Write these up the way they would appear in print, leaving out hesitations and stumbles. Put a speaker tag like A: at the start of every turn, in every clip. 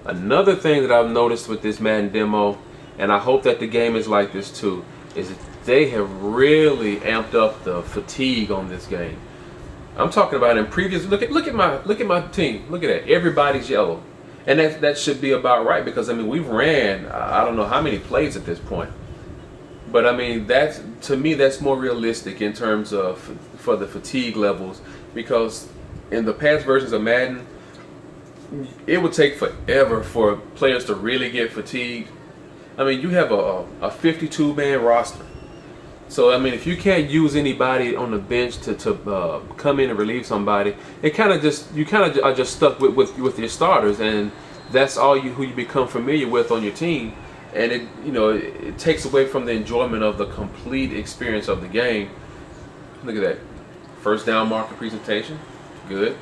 A: Another thing that I've noticed with this Madden demo, and I hope that the game is like this too, is that they have really amped up the fatigue on this game. I'm talking about in previous. Look at my team. Look at that. Everybody's yellow, and that should be about right, because I mean we've ran I don't know how many plays at this point, but I mean that's, to me, that's more realistic in terms of for the fatigue levels, because in the past versions of Madden, it would take forever for players to really get fatigued. I mean, you have a 52-man roster. So, I mean, if you can't use anybody on the bench to come in and relieve somebody, you kind of are just stuck with your starters, and that's all who you become familiar with on your team. And it takes away from the enjoyment of the complete experience of the game. Look at that. First down marker presentation. Good.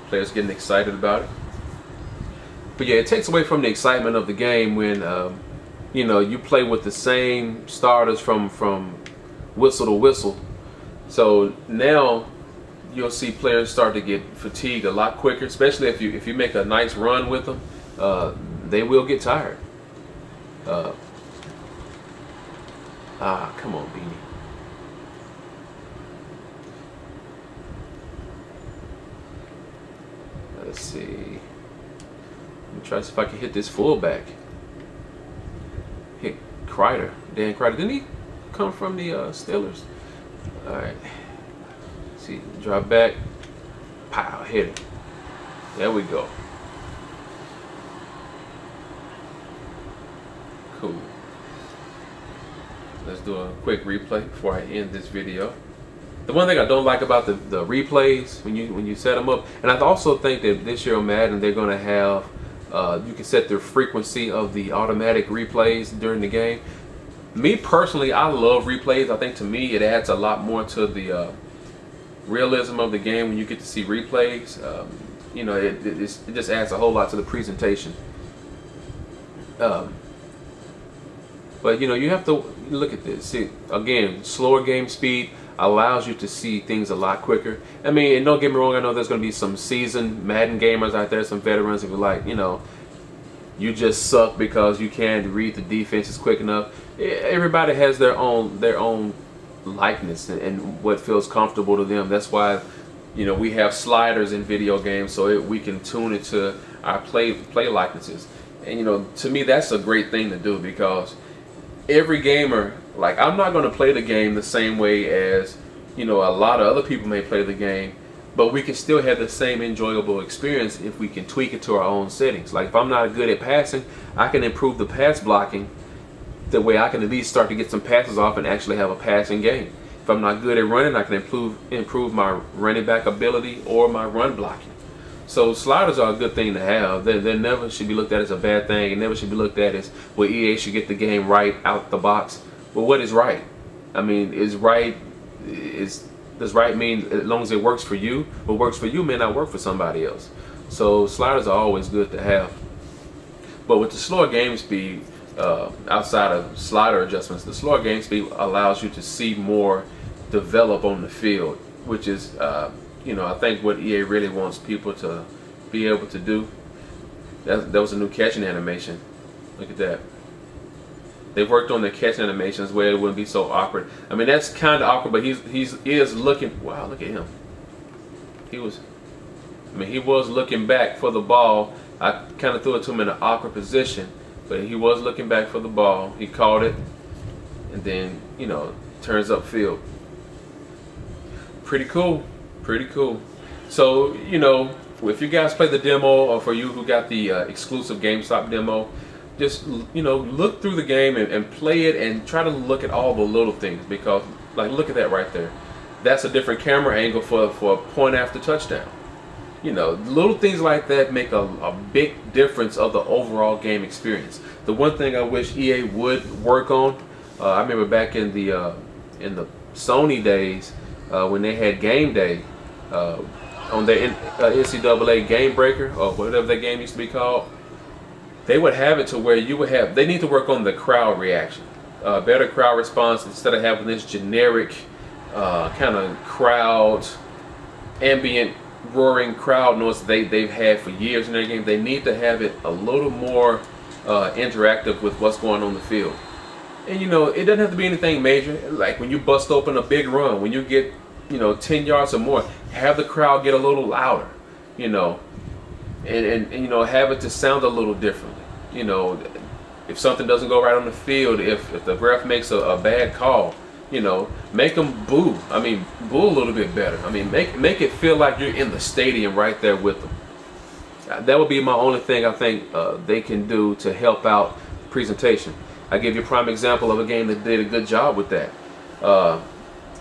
A: Players getting excited about it. But yeah, it takes away from the excitement of the game when you play with the same starters from whistle to whistle. So now you'll see players start to get fatigued a lot quicker, especially if you make a nice run with them. They will get tired. Come on, Beanie. Let's see. Let me try to see if I can hit this fullback. Hit Kreider. Dan Kreider. Didn't he come from the Steelers? Alright. See, drop back. Pow, hit it. There we go. Cool. Let's do a quick replay before I end this video. The one thing I don't like about the replays when you set them up, and I also think that this year on Madden they're going to have you can set the frequency of the automatic replays during the game. Me personally, I love replays. I think to me it adds a lot more to the realism of the game when you get to see replays. It just adds a whole lot to the presentation. But you have to look at this. See, again, slower game speed allows you to see things a lot quicker. I mean, and don't get me wrong, I know there's going to be some seasoned Madden gamers out there, some veterans who are like, you just suck because you can't read the defenses quick enough. Everybody has their own likeness and what feels comfortable to them. That's why we have sliders in video games so we can tune it to our play likenesses. And to me that's a great thing to do, because every gamer, like, I'm not going to play the game the same way as a lot of other people may play the game, but we can still have the same enjoyable experience if we can tweak it to our own settings. Like, if I'm not good at passing, I can improve the pass blocking. That way I can at least start to get some passes off and actually have a passing game. If I'm not good at running, I can improve my running back ability or my run blocking. So sliders are a good thing to have. They never should be looked at as a bad thing. It never should be looked at as, well, EA should get the game right out the box. Well, what is right? I mean, does right mean as long as it works for you? What works for you may not work for somebody else. So sliders are always good to have. But with the slower game speed, outside of slider adjustments, the slower game speed allows you to see more develop on the field, which is I think what EA really wants people to be able to do. That was a new catching animation. Look at that. They've worked on the catching animations where it wouldn't be so awkward. I mean, that's kind of awkward, but he is looking. Wow, look at him. He was looking back for the ball. I kind of threw it to him in an awkward position, but he was looking back for the ball. He caught it, and then turns upfield. Pretty cool. Pretty cool. So, if you guys play the demo, or for you who got the exclusive GameStop demo, just, look through the game and play it and try to look at all the little things, because, like, look at that right there. That's a different camera angle for a point after touchdown. Little things like that make a big difference of the overall game experience. The one thing I wish EA would work on, I remember back in the Sony days, when they had Game Day, on their NCAA Game Breaker, or whatever that game used to be called, they would have it to where they need to work on the crowd reaction, better crowd response, instead of having this generic kind of crowd ambient roaring crowd noise they've had for years in their game. They need to have it a little more interactive with what's going on the field. And you know, it doesn't have to be anything major. Like when you bust open a big run, when you get, you know, 10 yards or more, have the crowd get a little louder, you know, and you know, have it to sound a little differently. You know, if something doesn't go right on the field, if the ref makes a bad call, you know, make them boo. I mean, boo a little bit better. I mean, make it feel like you're in the stadium right there with them. That would be my only thing I think they can do to help out presentation. I give you a prime example of a game that did a good job with that.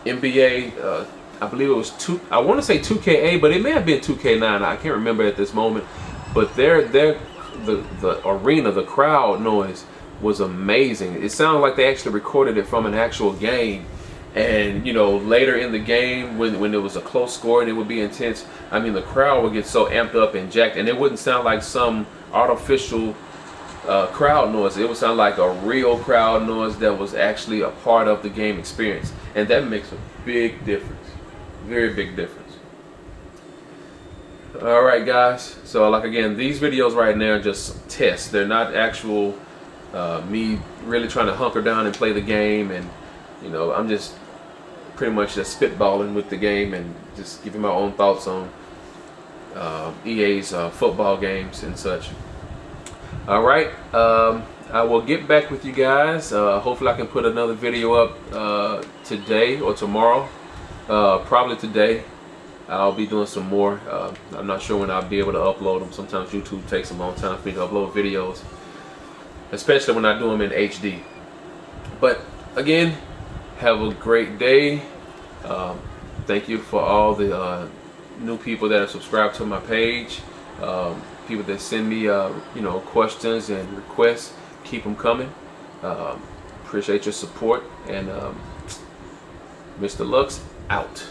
A: NBA, I believe it was I want to say 2K8, but it may have been 2K9. I can't remember at this moment. But the arena, the crowd noise was amazing. It sounded like they actually recorded it from an actual game. And you know, later in the game, when it was a close score and it would be intense, I mean, the crowd would get so amped up and jacked, and it wouldn't sound like some artificial crowd noise. It would sound like a real crowd noise that was actually a part of the game experience, and that makes a big difference, very big difference. All right, guys. So, like again, these videos right now are just tests. They're not actual me really trying to hunker down and play the game, and you know, I'm just pretty much just spitballing with the game and just giving my own thoughts on EA's football games and such. All right, I will get back with you guys. Hopefully I can put another video up today or tomorrow. Probably today. I'll be doing some more. I'm not sure when I'll be able to upload them. Sometimes YouTube takes a long time for me to upload videos, especially when I do them in HD. But again, have a great day. Thank you for all the new people that have subscribed to my page. People that send me you know, questions and requests, keep them coming. Appreciate your support, and Mr. Lux out.